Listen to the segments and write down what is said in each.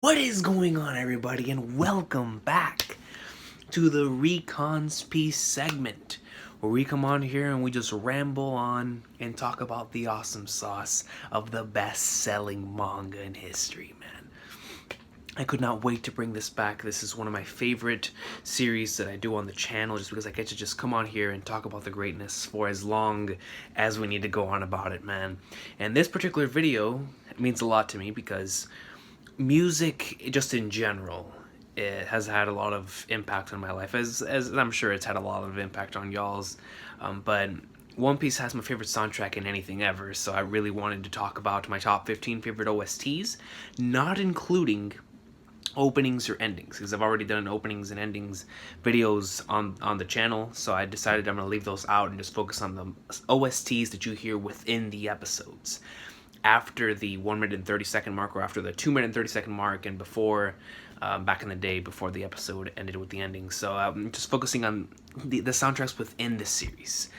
What is going on, everybody, and welcome back to the Recon's Piece segment, where we come on here and we just ramble on and talk about the awesome sauce of the best-selling manga in history, man. I could not wait to bring this back. This is one of my favorite series that I do on the channel, just because I get to just come on here and talk about the greatness for as long as we need to go on about it, man. And this particular video means a lot to me because music, just in general, it has had a lot of impact on my life, as I'm sure it's had a lot of impact on y'all's. But One Piece has my favorite soundtrack in anything ever, so I really wanted to talk about my top 15 favorite OSTs, not including openings or endings, because I've already done openings and endings videos on the channel, so I decided I'm going to leave those out and just focus on the OSTs that you hear within the episodes after the 1 minute and 30-second mark, or after the 2 minute and 30-second mark, and before, back in the day, before the episode ended with the ending. So I'm just focusing on the soundtracks within this series,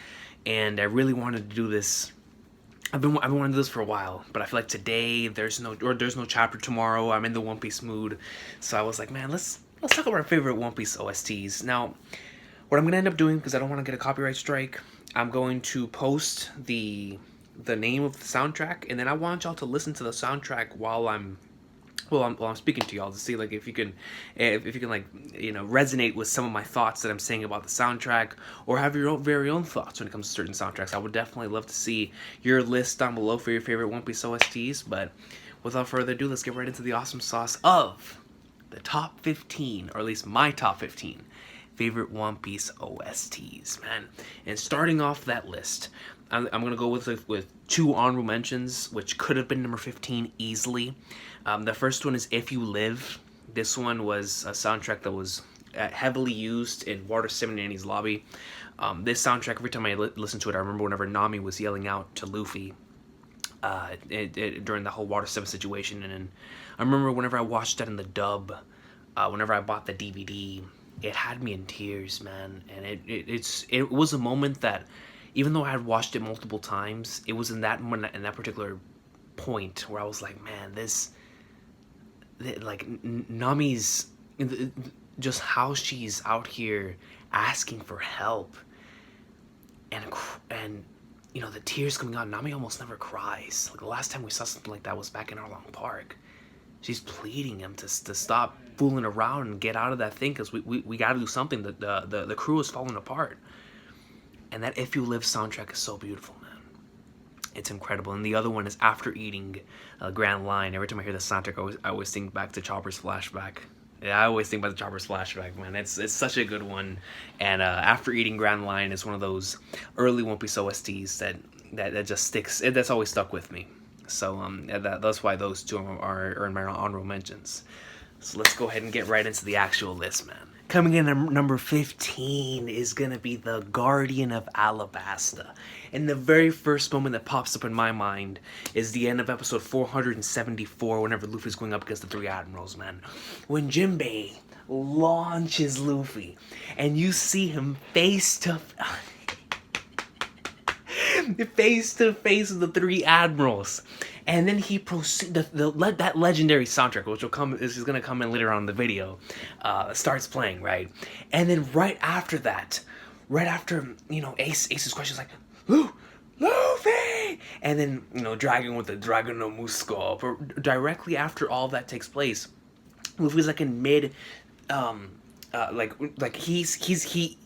and I really wanted to do this. I've been wanting to do this for a while, but I feel like today there's no chapter tomorrow. I'm in the One Piece mood, so I was like, man, let's talk about our favorite One Piece OSTs. Now, what I'm gonna end up doing, because I don't want to get a copyright strike, I'm going to post the name of the soundtrack, and then I want y'all to listen to the soundtrack while I'm speaking to y'all, to see like if you can like, you know, resonate with some of my thoughts that I'm saying about the soundtrack, or have your very own thoughts when it comes to certain soundtracks. I would definitely love to see your list down below for your favorite One Piece OSTs. But without further ado, let's get right into the awesome sauce of the top 15, or at least my top 15 favorite One Piece OSTs, man. And starting off that list, I'm gonna go with two honorable mentions, which could have been number 15 easily. The first one is "If You Live." This one was a soundtrack that was heavily used in Water 7 and Annie's Lobby. This soundtrack, every time I listen to it, I remember whenever Nami was yelling out to Luffy during the whole Water 7 situation, and I remember whenever I watched that in the dub, whenever I bought the DVD, it had me in tears, man. And it was a moment that, even though I had watched it multiple times, it was in that moment, in that particular point, where I was like, man, Nami's, just how she's out here asking for help, and you know, the tears coming out. Nami almost never cries. Like, the last time we saw something like that was back in Arlong Park. She's pleading him to stop fooling around and get out of that thing, because we got to do something. The crew is falling apart. And that "If You Live" soundtrack is so beautiful, man. It's incredible. And the other one is "After Eating Grand Line." Every time I hear the soundtrack, I always think back to Chopper's flashback. Yeah, I always think about the Chopper's flashback, man. It's such a good one. And "After Eating Grand Line" is one of those early One Piece OSTs that just sticks. That's always stuck with me. So that's why those two are in my honorable mentions. So let's go ahead and get right into the actual list, man. Coming in at number 15 is going to be the Guardian of Alabasta. And the very first moment that pops up in my mind is the end of episode 474, whenever Luffy's going up against the three admirals, man. When Jinbei launches Luffy, and you see him face to face with the three admirals. And then he proceeds. That legendary soundtrack, which is going to come in later on in the video, starts playing, right? And then right after that, you know, Ace's question is like, Luffy, and then, you know, Dragon with the Dragon no Musco. But directly after all that takes place, Luffy's like in mid,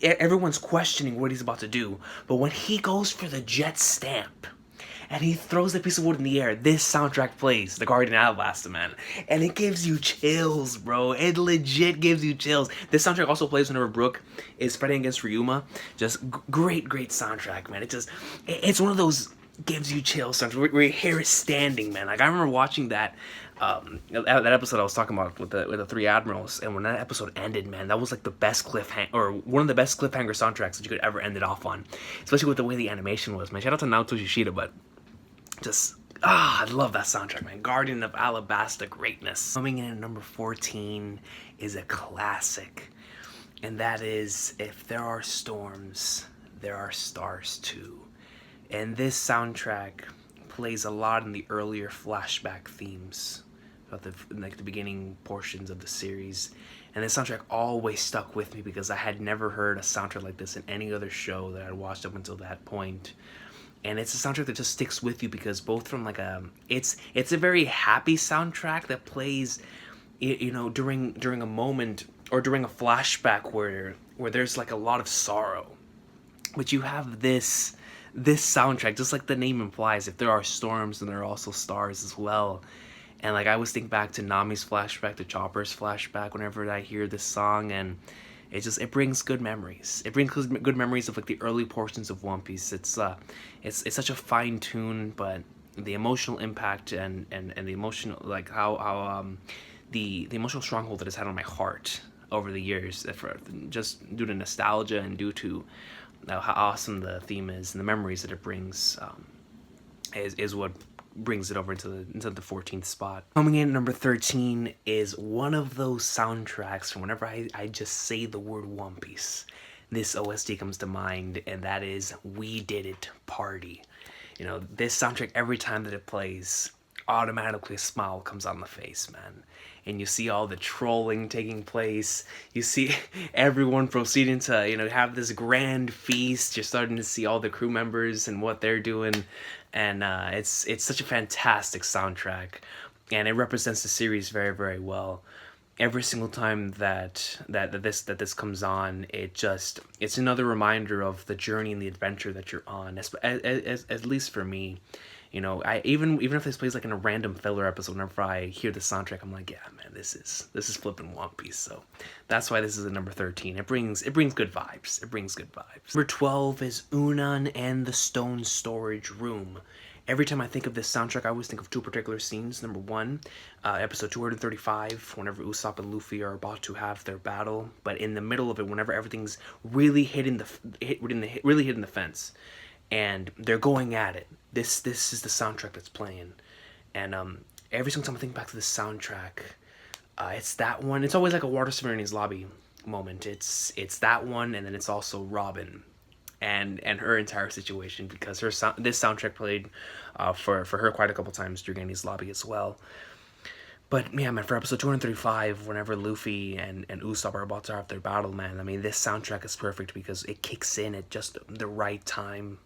everyone's questioning what he's about to do, but when he goes for the jet stamp and he throws a piece of wood in the air, this soundtrack plays, the Guardian Alabasta, man. And it gives you chills, bro. It legit gives you chills. This soundtrack also plays whenever Brook is fighting against Ryuma. Just great soundtrack, man. It's one of those gives you chills soundtracks where you hear it standing, man. Like, I remember watching that episode I was talking about with the three admirals, and when that episode ended, man, that was like the best or one of the best cliffhanger soundtracks that you could ever end it off on, especially with the way the animation was, man. Shout out to Naoto Yoshida, but just, I love that soundtrack, man. Guardian of Alabasta greatness. Coming in at number 14 is a classic, and that is "If There Are Storms, There Are Stars Too." And this soundtrack plays a lot in the earlier flashback themes throughout the beginning portions of the series. And this soundtrack always stuck with me because I had never heard a soundtrack like this in any other show that I'd watched up until that point. And it's a soundtrack that just sticks with you because both from like it's a very happy soundtrack that plays, you know, during a moment or during a flashback where there's like a lot of sorrow. But you have this soundtrack, just like the name implies, if there are storms, then there are also stars as well. And like I always think back to Nami's flashback, to Chopper's flashback whenever I hear this song, and it brings good memories. It brings good memories of like the early portions of One Piece. It's such a fine tune, but the emotional impact and the emotional, like how the emotional stronghold that it's had on my heart over the years, just due to nostalgia and due to how awesome the theme is and the memories that it brings, is what brings it over into the 14th spot. Coming in at number 13 is one of those soundtracks from whenever I just say the word One Piece, this OST comes to mind, and that is We Did It Party. You know, this soundtrack, every time that it plays, automatically a smile comes on the face, man. And you see all the trolling taking place. You see everyone proceeding to, you know, have this grand feast. You're starting to see all the crew members and what they're doing. And it's such a fantastic soundtrack. And it represents the series very, very well. Every single time that this comes on, it's another reminder of the journey and the adventure that you're on. At least for me. You know, even if this plays like in a random filler episode, whenever I hear the soundtrack, I'm like, yeah, man, this is flipping One Piece. So that's why this is at number 13. It brings good vibes. It brings good vibes. Number 12 is Unan and the Stone Storage Room. Every time I think of this soundtrack, I always think of two particular scenes. Number one, episode 235, whenever Usopp and Luffy are about to have their battle, but in the middle of it, whenever everything's really hitting the fence, and they're going at it. This is the soundtrack that's playing, and every single time I think back to this soundtrack, it's that one. It's always like a Water Severity's lobby moment. It's that one, and then it's also Robin, and her entire situation, because this soundtrack played for her quite a couple times during Annie's lobby as well. But yeah, man, for episode 235, whenever Luffy and Usopp are about to have their battle, man, I mean, this soundtrack is perfect because it kicks in at just the right time.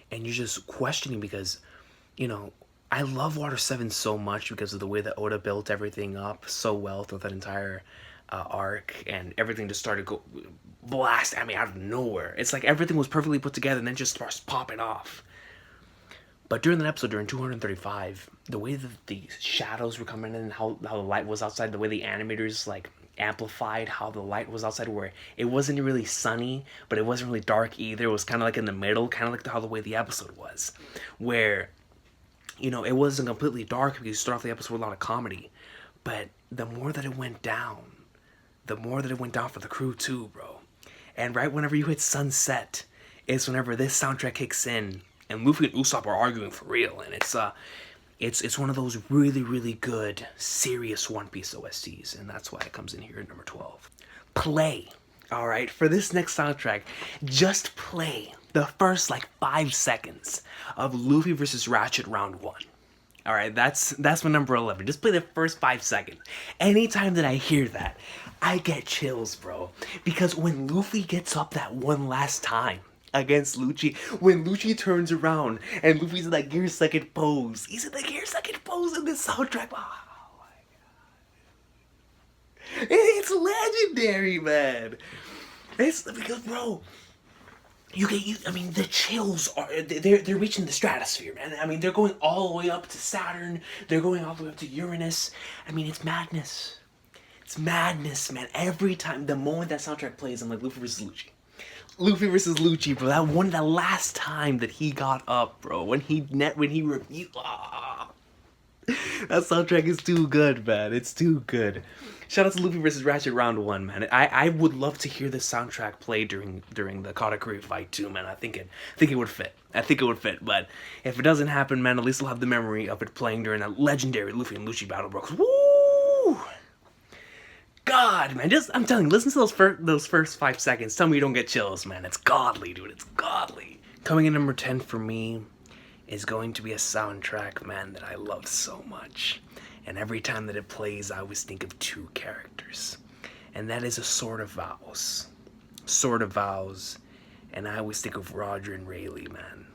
And you're just questioning because, you know, I love Water 7 so much because of the way that Oda built everything up so well through that entire arc, and everything just started blast at me out of nowhere. It's like everything was perfectly put together and then just starts popping off. But during that episode, during 235, the way that the shadows were coming in and how the light was outside, the way the animators like amplified how the light was outside, where it wasn't really sunny, but it wasn't really dark either. It was kind of like in the middle, kind of like how the way the episode was, where, you know, it wasn't completely dark because you start off the episode with a lot of comedy, but the more that it went down for the crew too, bro. And right whenever you hit sunset is whenever this soundtrack kicks in, and Luffy and Usopp are arguing for real, and it's one of those really, really good, serious One Piece OSTs, and that's why it comes in here at number 12. Play. Alright, for this next soundtrack, just play the first, like, 5 seconds of Luffy vs. Ratchet Round 1. Alright, that's my number 11. Just play the first 5 seconds. Anytime that I hear that, I get chills, bro. Because when Luffy gets up that one last time against Lucci, when Lucci turns around and Luffy's in that Gear Second pose, he's in the Gear Second pose in this soundtrack. Oh my god, it's legendary, man. It's because, bro, I mean, the chills they're reaching the stratosphere, man. I mean, they're going all the way up to Saturn. They're going all the way up to Uranus. I mean, it's madness. It's madness, man. Every time, the moment that soundtrack plays, I'm like, Luffy versus Lucci. Luffy versus Lucci, bro. The last time that he got up, bro. When he reviewed. That soundtrack is too good, man. It's too good. Shout out to Luffy versus Ratchet Round 1, man. I would love to hear this soundtrack play during the Katakuri fight too, man. I think it would fit. But if it doesn't happen, man, at least I'll have the memory of it playing during that legendary Luffy and Lucci battle, bro. Woo! God, man, I'm telling you, listen to those first 5 seconds. Tell me you don't get chills, man. It's godly, dude. It's godly. Coming in number 10 for me is going to be a soundtrack, man, that I love so much. And every time that it plays, I always think of two characters. And that is a Sword of Vows. Sword of Vows. And I always think of Roger and Rayleigh, man.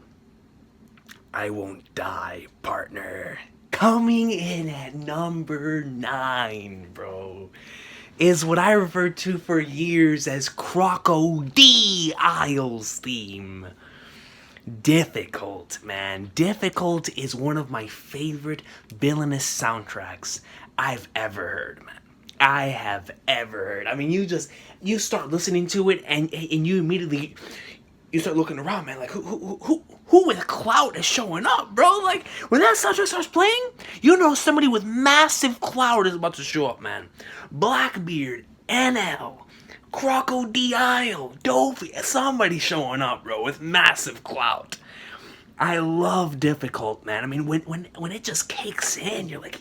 I won't die, partner. Coming in at number 9, bro, is what I referred to for years as Crocodile's theme. Difficult, man. Difficult is one of my favorite villainous soundtracks I've ever heard, man. I have ever heard. I mean, you start listening to it and you immediately you start looking around, man. Like who with clout is showing up, bro? Like when that soundtrack starts playing, you know somebody with massive clout is about to show up, man. Blackbeard, NL, Crocodile, Dopey, somebody showing up, bro, with massive clout. I love Difficult, man. I mean, when it just kicks in, you're like,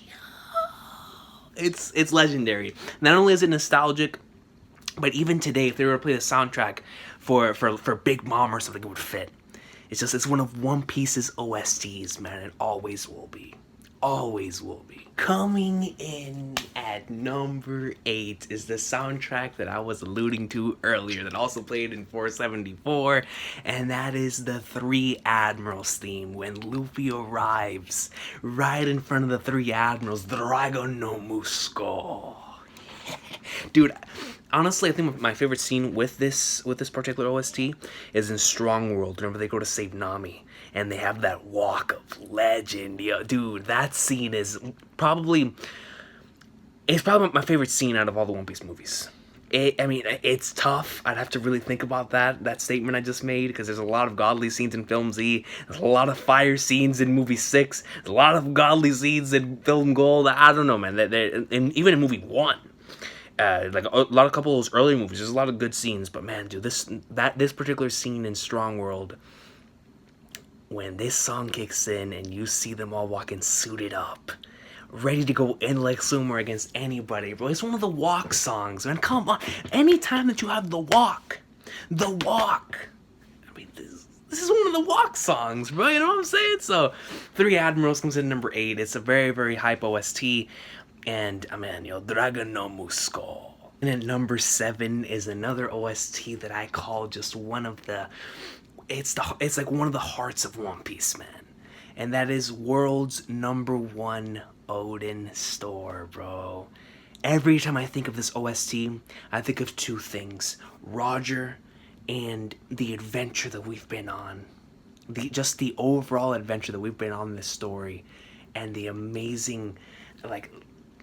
it's legendary. Not only is it nostalgic, but even today, if they were to play the soundtrack for Big Mom or something, it would fit. It's one of One Piece's OSTs, man. It always will be. Always will be. Coming in at number 8 is the soundtrack that I was alluding to earlier that also played in 474, and that is the Three Admirals theme when Luffy arrives right in front of the Three Admirals, Dragon no Musco. Dude, honestly, I think my favorite scene with this particular OST is in Strong World. Whenever they go to save Nami and they have that walk of legend, yo, dude, that scene is probably my favorite scene out of all the One Piece movies. It's tough. I'd have to really think about that statement I just made, because there's a lot of godly scenes in Film Z. There's a lot of fire scenes in Movie 6. There's a lot of godly scenes in Film Gold. I don't know, man. And even in Movie 1. Like a couple of those earlier movies, there's a lot of good scenes, but man, dude, this particular scene in Strong World, when this song kicks in and you see them all walking suited up, ready to go in like sumo against anybody, bro. It's one of the walk songs, man. Come on, anytime that you have the walk. I mean, this is one of the walk songs, bro. You know what I'm saying? So, Three Admirals comes in number 8. It's a very, very hype OST. And, man, Dragon no Musco. And at number 7 is another OST that I call just one of the... It's like one of the hearts of One Piece, man. And that is World's #1 Odin Store, bro. Every time I think of this OST, I think of two things. Roger and the adventure that we've been on. Just the overall adventure that we've been on in this story. And the amazing, like...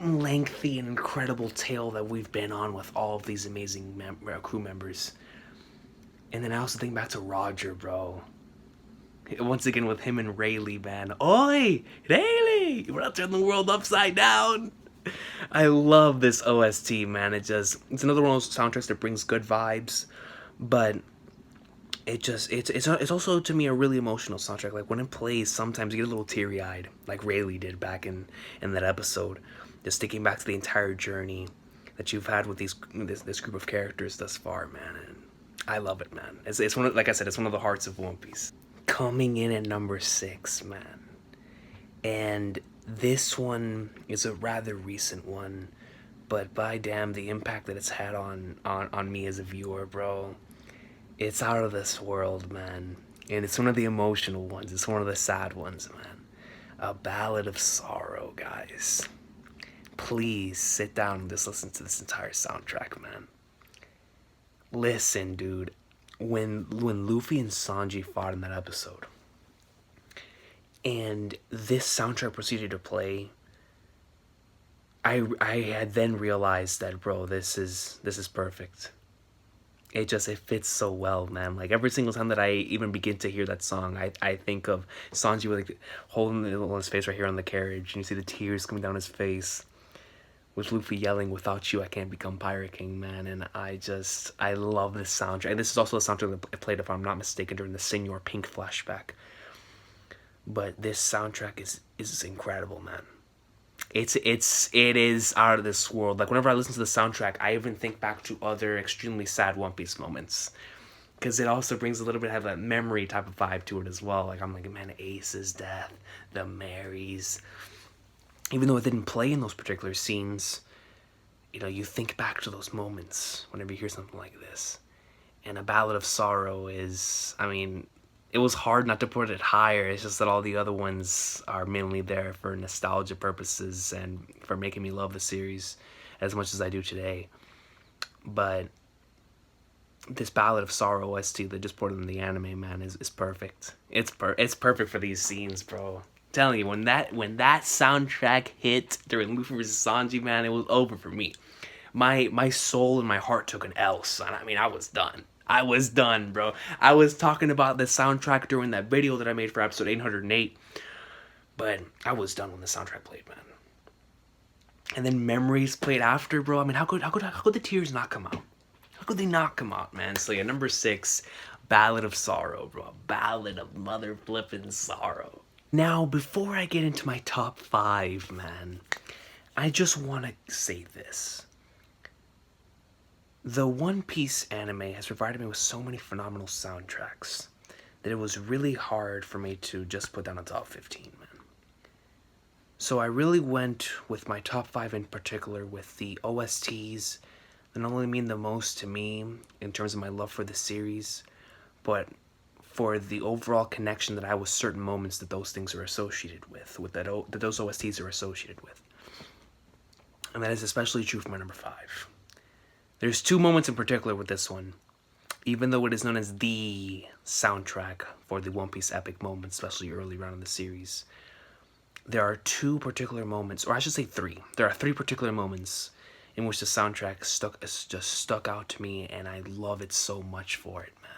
lengthy and incredible tale that we've been on with all of these amazing crew members. And then I also think back to Roger, bro. Once again with him and Rayleigh, man. Oi, Rayleigh! We're not turning the world upside down. I love this OST, man. It's another one of those soundtracks that brings good vibes, but it's also to me a really emotional soundtrack. Like when it plays, sometimes you get a little teary-eyed, like Rayleigh did back in that episode. Just thinking back to the entire journey that you've had with this group of characters thus far, man. And I love it, man. It's one of, like I said, it's one of the hearts of One Piece. Coming in at number 6, man. And this one is a rather recent one, but by damn, the impact that it's had on me as a viewer, bro. It's out of this world, man. And it's one of the emotional ones. It's one of the sad ones, man. A Ballad of Sorrow, guys. Please sit down and just listen to this entire soundtrack, man. Listen, dude. When Luffy and Sanji fought in that episode, and this soundtrack proceeded to play, I had then realized that, bro, this is perfect. It fits so well, man. Like every single time that I even begin to hear that song, I think of Sanji with like holding his face right here on the carriage, and you see the tears coming down his face. With Luffy yelling, "Without you, I can't become Pirate King," man. And I love this soundtrack. And this is also a soundtrack that played, if I'm not mistaken, during the Senor Pink flashback. But this soundtrack is incredible, man. It is out of this world. Like whenever I listen to the soundtrack, I even think back to other extremely sad One Piece moments. Because it also brings a little bit of that memory type of vibe to it as well. Like I'm like, man, Ace's death, the Marys. even though it didn't play in those particular scenes, you know, you think back to those moments whenever you hear something like this. And A Ballad of Sorrow is, I mean, it was hard not to put it higher. It's just that all the other ones are mainly there for nostalgia purposes and for making me love the series as much as I do today. But this Ballad of Sorrow OST that just put in the anime, man, is perfect. It's perfect for these scenes, bro. I'm telling you, when that soundtrack hit during Luffy vs Sanji, man, it was over for me. My soul and my heart took an L, son. I mean, I was done. I was done, bro. I was talking about the soundtrack during that video that I made for episode 808, but I was done when the soundtrack played, man. And then Memories played after, bro. I mean, how could the tears not come out? How could they not come out, man? So yeah, number 6, Ballad of Sorrow, bro. Ballad of mother flippin' sorrow. Now, before I get into my top 5, man, I just want to say this. The One Piece anime has provided me with so many phenomenal soundtracks that it was really hard for me to just put down a top 15, man. So I really went with my top 5 in particular with the OSTs that not only mean the most to me in terms of my love for the series, but for the overall connection that I have with certain moments that those things are associated with that those OSTs are associated with. And that is especially true for my number 5. There's 2 moments in particular with this one. Even though it is known as the soundtrack for the One Piece epic moments, especially early on in the series, there are 2 particular moments, or I should say 3. There are 3 particular moments in which the soundtrack stuck out to me, and I love it so much for it, man.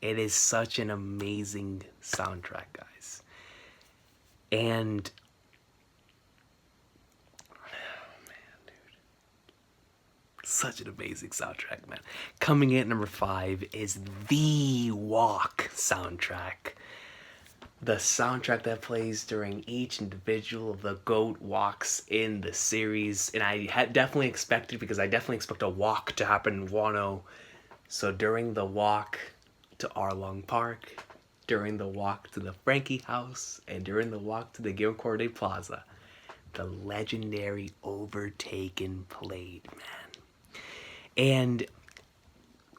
It is such an amazing soundtrack, guys. And such an amazing soundtrack, man. Coming in at number 5 is the Walk soundtrack. The soundtrack that plays during each individual of the GOAT walks in the series. And I had definitely expected, because I definitely expect a walk to happen in Wano. So during the walk to Arlong Park, during the walk to the Frankie house, and during the walk to the Gilcorde Plaza, the legendary Overtaken played, man. And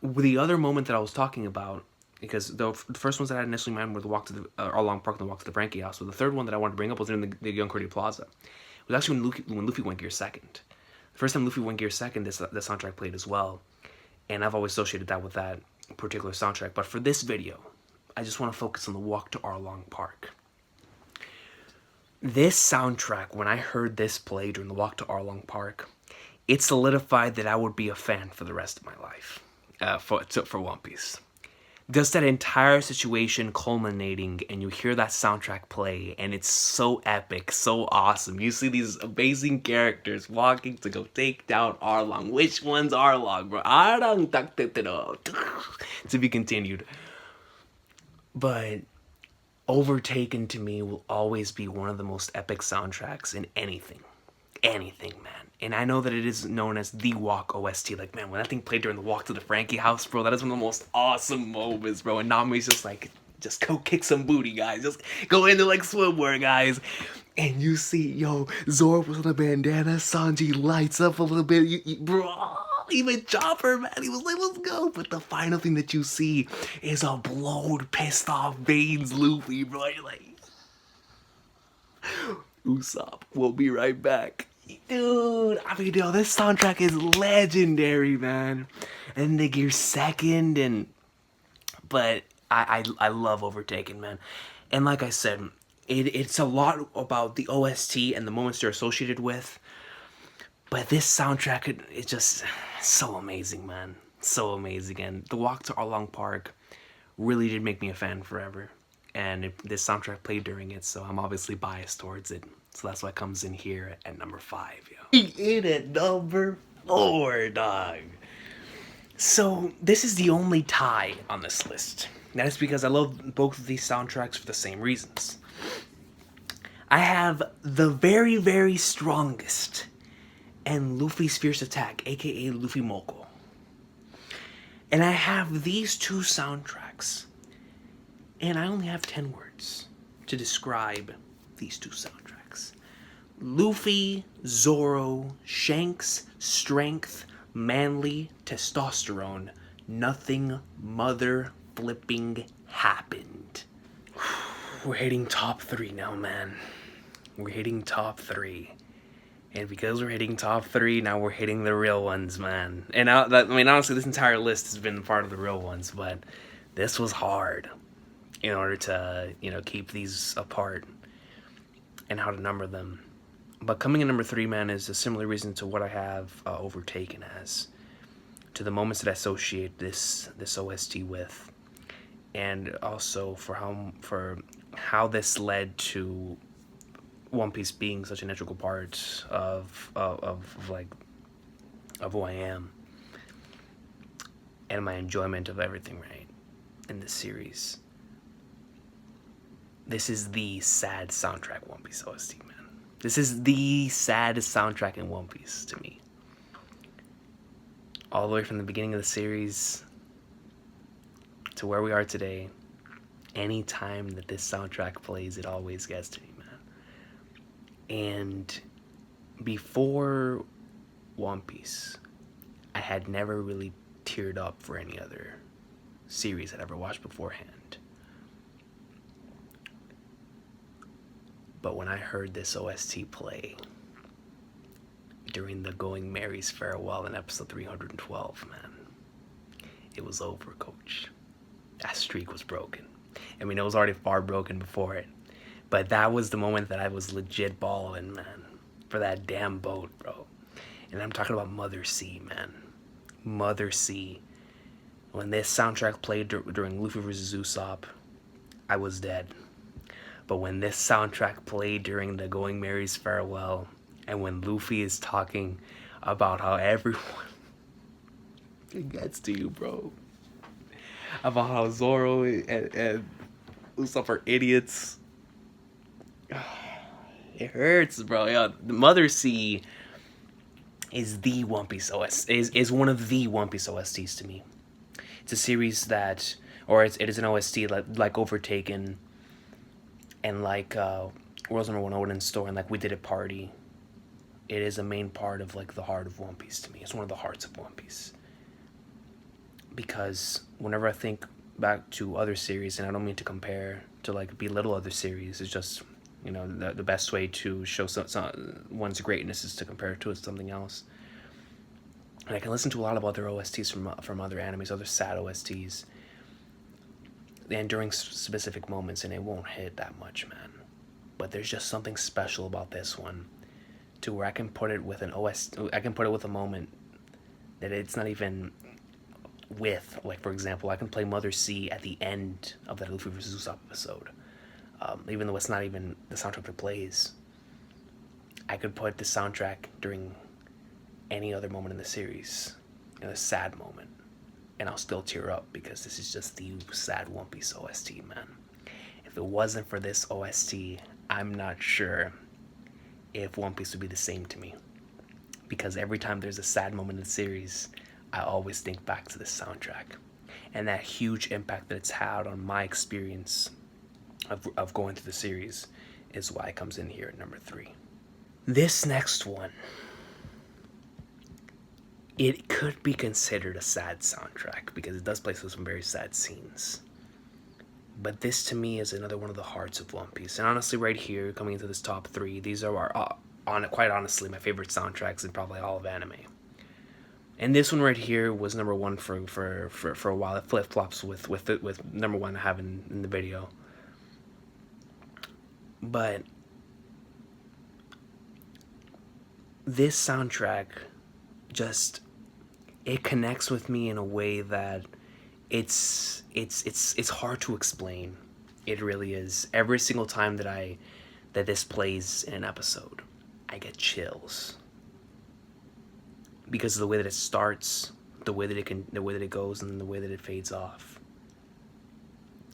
the other moment that I was talking about, because the first ones that I had initially in mind were the walk to the Arlong Park and the walk to the Frankie house, but the third one that I wanted to bring up was in the Gilcorde Plaza. It was actually when Luffy went Gear Second. The first time Luffy went Gear Second, the soundtrack played as well, and I've always associated that with that particular soundtrack. But for this video, I just want to focus on the walk to Arlong Park. This soundtrack, when I heard this play during the walk to Arlong Park, it solidified that I would be a fan for the rest of my life for One Piece. Just that entire situation culminating, and you hear that soundtrack play, and it's so epic, so awesome. You see these amazing characters walking to go take down Arlong. Which one's Arlong, bro? Arlong, to be continued. But Overtaken to me will always be one of the most epic soundtracks in anything, man. And I know that it is known as the Walk OST. Like, man, when that thing played during the walk to the Frankie house, bro, that is one of the most awesome moments, bro. And Nami's just like, just go kick some booty, guys. Just go into like swimwear, guys. And you see, yo, Zoro was on a bandana. Sanji lights up a little bit. Bro, even Chopper, man, he was like, let's go. But the final thing that you see is a blowed, pissed off Veins Luffy, bro. You're like, Usopp, we'll be right back. Dude, I mean, yo, this soundtrack is legendary, man. And the Gear Second, but I love Overtaken, man. And like I said, it's a lot about the OST and the moments they're associated with. But this soundtrack, it's just so amazing, man. So amazing. And the walk to Arlong Park really did make me a fan forever. And this soundtrack played during it, so I'm obviously biased towards it. So that's why it comes in here at number 5, yo. In at number 4, dog. So this is the only tie on this list. That is because I love both of these soundtracks for the same reasons. I have the very, very strongest and Luffy's Fierce Attack, aka Luffy Moko. And I have these 2 soundtracks. And I only have 10 words to describe these 2 soundtracks. Luffy, Zoro, Shanks, strength, manly, testosterone. Nothing mother flipping happened. We're hitting top 3 now, man. We're hitting top 3. And because we're hitting top 3, now we're hitting the real ones, man. And honestly, this entire list has been part of the real ones, but this was hard in order to, keep these apart and how to number them. But coming in number 3, man, is a similar reason to what I have Overtaken as, to the moments that I associate this OST with, and also for how this led to One Piece being such an integral part of who I am, and my enjoyment of everything right in this series. This is the sad soundtrack One Piece OST, man. This is the saddest soundtrack in One Piece to me. All the way from the beginning of the series to where we are today, any time that this soundtrack plays, it always gets to me, man. And before One Piece, I had never really teared up for any other series I'd ever watched beforehand. But when I heard this OST play during the Going Mary's farewell in episode 312, man, it was over, coach. That streak was broken. I mean, it was already far broken before it, but that was the moment that I was legit balling, man, for that damn boat, bro. And I'm talking about Mother Sea, man. Mother Sea. When this soundtrack played during Luffy vs. Usopp, I was dead. But when this soundtrack played during the Going Mary's farewell, and when Luffy is talking about how everyone it gets to you, bro, about how Zoro and Usopp are idiots, it hurts, bro. Yeah, the Mother Sea is the One Piece OST, is one of the One Piece OSTs to me. It's a series that, or it is an OST like Overtaken, and like World's #1 Odin Store, and like We Did It Party. It is a main part of like the heart of One Piece to me. It's one of the hearts of One Piece. Because whenever I think back to other series, and I don't mean to compare to like belittle other series, it's just, the best way to show one's greatness is to compare it to something else. And I can listen to a lot of other OSTs from other animes, other sad OSTs, and during specific moments, and it won't hit that much, man. But there's just something special about this one, to where I can put it with an OST. I can put it with a moment that it's not even with. Like, for example, I can play Mother Sea at the end of that Luffy vs. Usopp episode, even though it's not even the soundtrack that plays. I could put the soundtrack during any other moment in the series, in a sad moment, and I'll still tear up, because this is just the sad One Piece OST, man. If it wasn't for this OST, I'm not sure if One Piece would be the same to me. Because every time there's a sad moment in the series, I always think back to this soundtrack. And that huge impact that it's had on my experience of going through the series is why it comes in here at number 3. This next one, it could be considered a sad soundtrack, because it does play through some very sad scenes. But this, to me, is another one of the hearts of One Piece. And honestly, right here, coming into this top 3, these are quite honestly my favorite soundtracks in probably all of anime. And this one right here was number 1 for a while. It flip-flops with number 1 I have in the video. But this soundtrack just, it connects with me in a way that it's hard to explain. It really is. Every single time that this plays in an episode, I get chills, because of the way that it starts, the way that it goes, and the way that it fades off.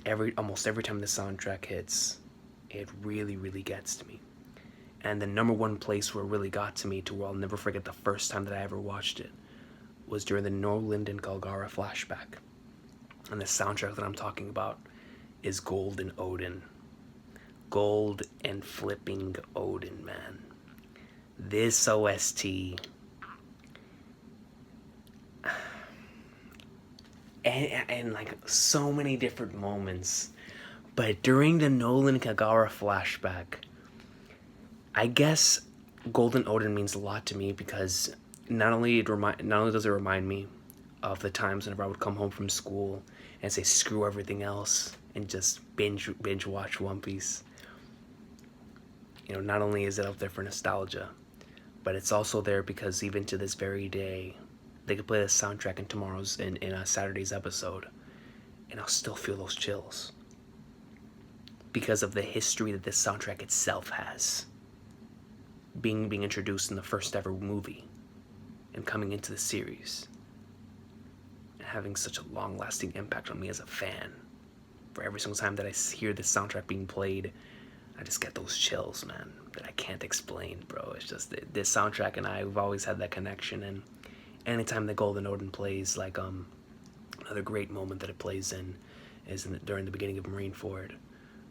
Almost every time the soundtrack hits, it really, really gets to me. And the number 1 place where it really got to me, to where I'll never forget the first time that I ever watched it, was during the Norland and Galgara flashback. And the soundtrack that I'm talking about is Gold and Odin. Gold and flipping Odin, man. this OST, and like so many different moments, but during the Nolan Kagawa flashback, I guess Golden Odin means a lot to me because not only does it remind me of the times whenever I would come home from school and say screw everything else and just binge watch One Piece. You know, not only is it up there for nostalgia, but it's also there because even to this very day, they could play the soundtrack in a Saturday's episode, and I'll still feel those chills because of the history that this soundtrack itself has, being introduced in the first ever movie and coming into the series and having such a long-lasting impact on me as a fan. For every single time that I hear this soundtrack being played, I just get those chills, man, that I can't explain, bro. It's just this soundtrack and I've always had that connection, and anytime the Golden Odin plays, like another great moment that it plays in is during the beginning of Marineford,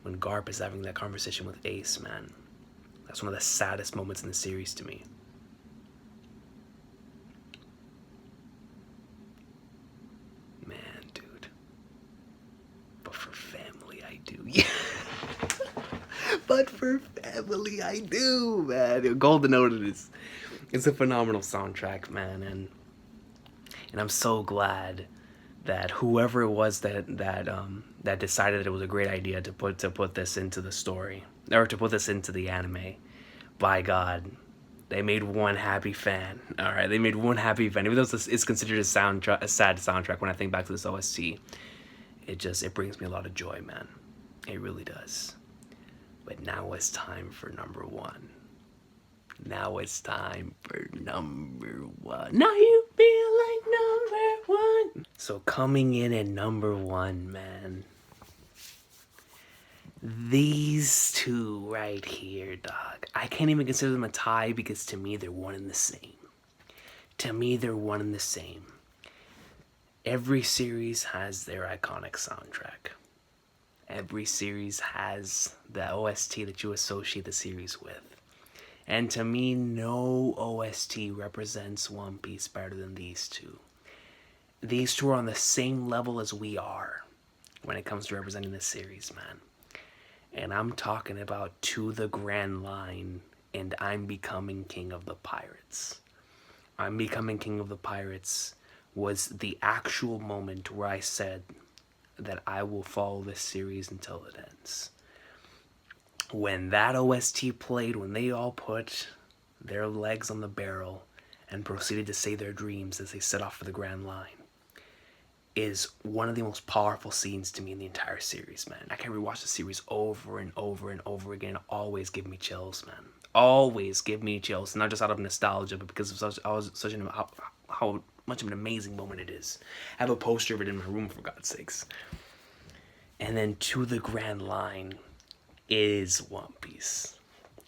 when Garp is having that conversation with Ace, man. That's one of the saddest moments in the series to me. Man, dude. But for family, I do. Yeah. But for family, I do, man. Golden Odin is a phenomenal soundtrack, man, and I'm so glad that whoever it was that decided that it was a great idea to put this into the story, or to put this into the anime, by God, they made one happy fan. All right, they made one happy fan. Even though it's considered a sad soundtrack, when I think back to this OST, it brings me a lot of joy, man. It really does. But now it's time for number one. Now it's time for number one. Now you feel like number one. So coming in at number one, man. These two right here, dog. I can't even consider them a tie because to me they're one and the same. To me they're one and the same. Every series has their iconic soundtrack. Every series has the OST that you associate the series with. And to me, no OST represents One Piece better than these two. These two are on the same level as we are when it comes to representing this series, man. And I'm talking about To the Grand Line and I'm Becoming King of the Pirates. I'm Becoming King of the Pirates was the actual moment where I said that I will follow this series until it ends. When that OST played, when they all put their legs on the barrel and proceeded to say their dreams as they set off for the Grand Line, is one of the most powerful scenes to me in the entire series, man. I can rewatch the series over and over and over again. Always give me chills, man. Always give me chills. Not just out of nostalgia, but because of how much of an amazing moment it is. I have a poster of it in my room, for God's sakes. And then To the Grand Line is One Piece.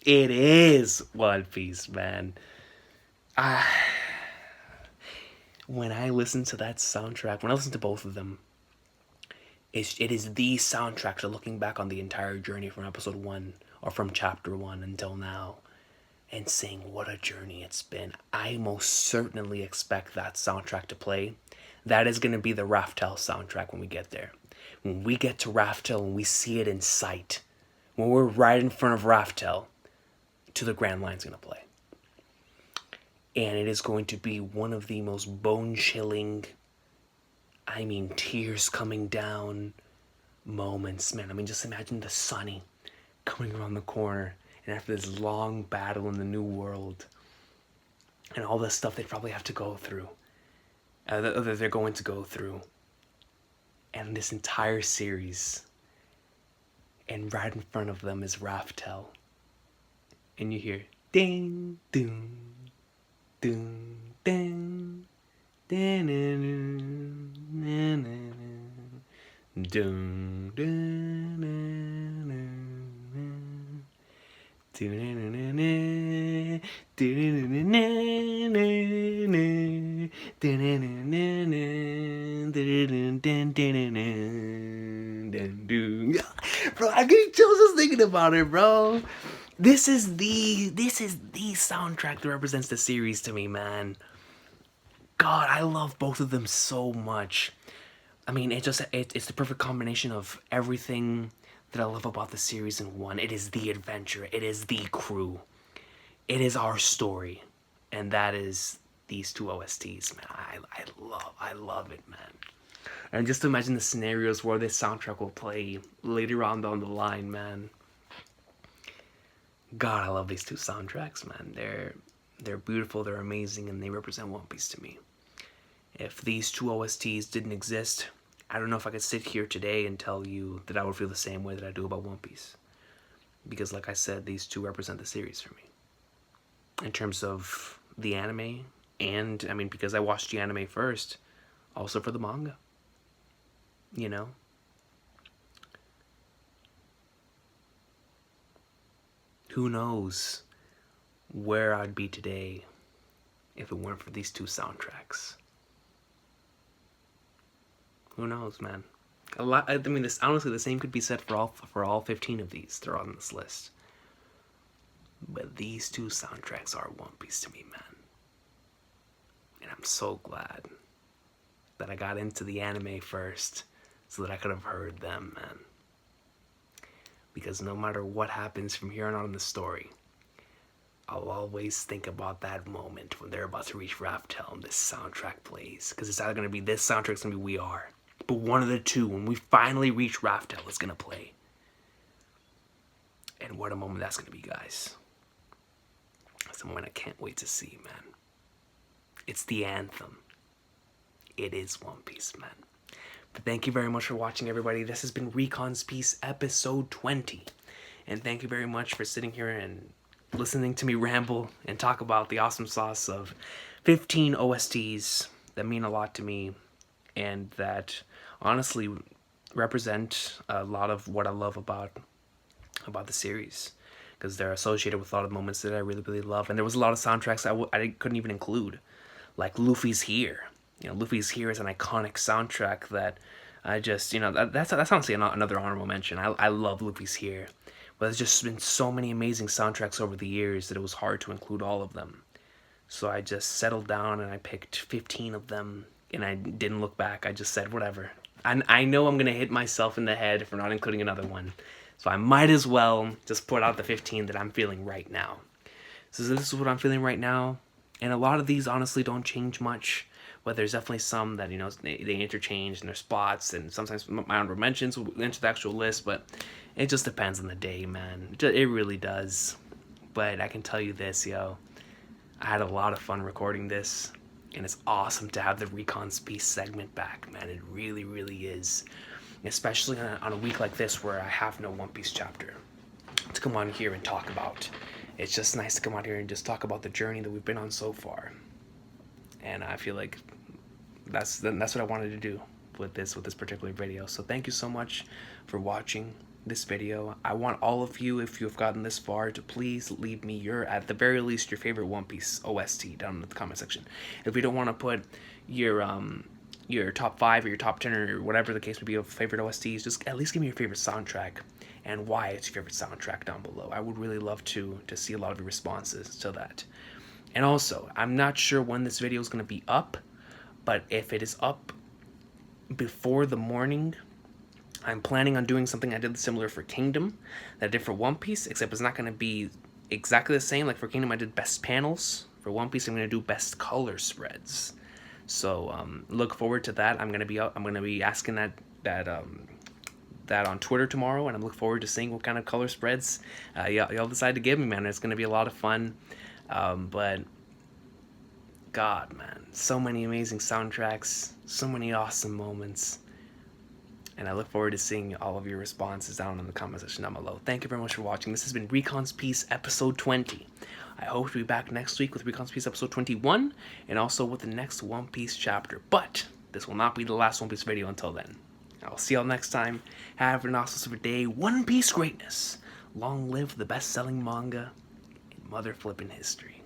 It is One Piece, man. When I listen to that soundtrack, when I listen to both of them, it is the soundtrack to looking back on the entire journey from episode 1, or from chapter 1 until now, and saying what a journey it's been. I most certainly expect that soundtrack to play. That is going to be the Raftel soundtrack when we get there. When we get to Raftel and we see it in sight, when we're right in front of Raftel, To the Grand Line's going to play. And it is going to be one of the most bone-chilling, tears coming down moments, man. Just imagine the Sunny coming around the corner, and after this long battle in the New World, and all the stuff they probably have to go through, that they're going to go through, and this entire series, and right in front of them is Raftel, and you hear ding, ding, ding, ding, ding, ding, Bro, I get chills just thinking about it, bro. This is the soundtrack that represents the series to me, man. God, I love both of them so much. I mean, it's the perfect combination of everything that I love about the series in one. It is the adventure. It is the crew. It is our story, and that is these two OSTs, man. I love it, man. And just imagine the scenarios where this soundtrack will play later on down the line, man. God, I love these two soundtracks, man. They're beautiful, they're amazing, and they represent One Piece to me. If these two OSTs didn't exist, I don't know if I could sit here today and tell you that I would feel the same way that I do about One Piece. Because like I said, these two represent the series for me. In terms of the anime, and I mean, because I watched the anime first, also for the manga. You know? Who knows where I'd be today if it weren't for these two soundtracks. Who knows, man? A lot. I mean, this honestly, the same could be said for all 15 of these. They're on this list. But these two soundtracks are One Piece to me, man. And I'm so glad that I got into the anime first so that I could have heard them, man. Because no matter what happens from here on out in the story, I'll always think about that moment when they're about to reach Raftel and this soundtrack plays. Because it's either going to be this soundtrack, it's going to be We Are. But one of the two, when we finally reach Raftel, it's going to play. And what a moment that's going to be, guys. It's a moment I can't wait to see, man. It's the anthem. It is One Piece, man. But thank you very much for watching, everybody. This has been Recon's Piece episode 20. And thank you very much for sitting here and listening to me ramble and talk about the awesome sauce of 15 OSTs that mean a lot to me and that honestly represent a lot of what I love about the series, because they're associated with a lot of moments that I really, really love. And there was a lot of soundtracks I couldn't even include, like Luffy's Here. You know, Luffy's Here is an iconic soundtrack that I just, you know, that's honestly another honorable mention. I love Luffy's Here. But there's just been so many amazing soundtracks over the years that it was hard to include all of them. So I just settled down and I picked 15 of them, and I didn't look back. I just said, whatever. I know I'm going to hit myself in the head for not including another one. So I might as well just put out the 15 that I'm feeling right now. So this is what I'm feeling right now. And a lot of these honestly don't change much. But there's definitely some that, you know, they interchange in their spots. And sometimes my honorable mentions will enter the actual list. But it just depends on the day, man. It really does. But I can tell you this, yo. I had a lot of fun recording this. And it's awesome to have the Recon's Piece segment back, man. It really, really is. Especially on a week like this where I have no One Piece chapter to come on here and talk about. It's just nice to come out here and just talk about the journey that we've been on so far. And I feel like that's what I wanted to do with this particular video. So thank you so much for watching this video. I want all of you, if you've gotten this far, to please leave me at the very least, your favorite One Piece OST down in the comment section. If you don't want to put your top 5 or your top 10 or whatever the case may be of favorite OSTs, just at least give me your favorite soundtrack and why it's your favorite soundtrack down below. I would really love to see a lot of your responses to that. And also, I'm not sure when this video is going to be up, but if it is up before the morning, I'm planning on doing something I did similar for Kingdom that I did for One Piece, except it's not going to be exactly the same. Like for Kingdom, I did best panels. For One Piece, I'm going to do best color spreads. So look forward to that. I'm going to be asking that on Twitter tomorrow, and I'm looking forward to seeing what kind of color spreads y'all decide to give me, man. It's going to be a lot of fun. But God, man, so many amazing soundtracks, so many awesome moments, and I look forward to seeing all of your responses down in the comment section down below. Thank you very much for watching. This has been Recon's Piece episode 20. I hope to be back next week with Recon's Piece episode 21, and also with the next One Piece chapter. But this will not be the last One Piece video until then. I'll see y'all next time. Have an awesome day. One Piece greatness. Long live the best-selling manga in mother flippin' history.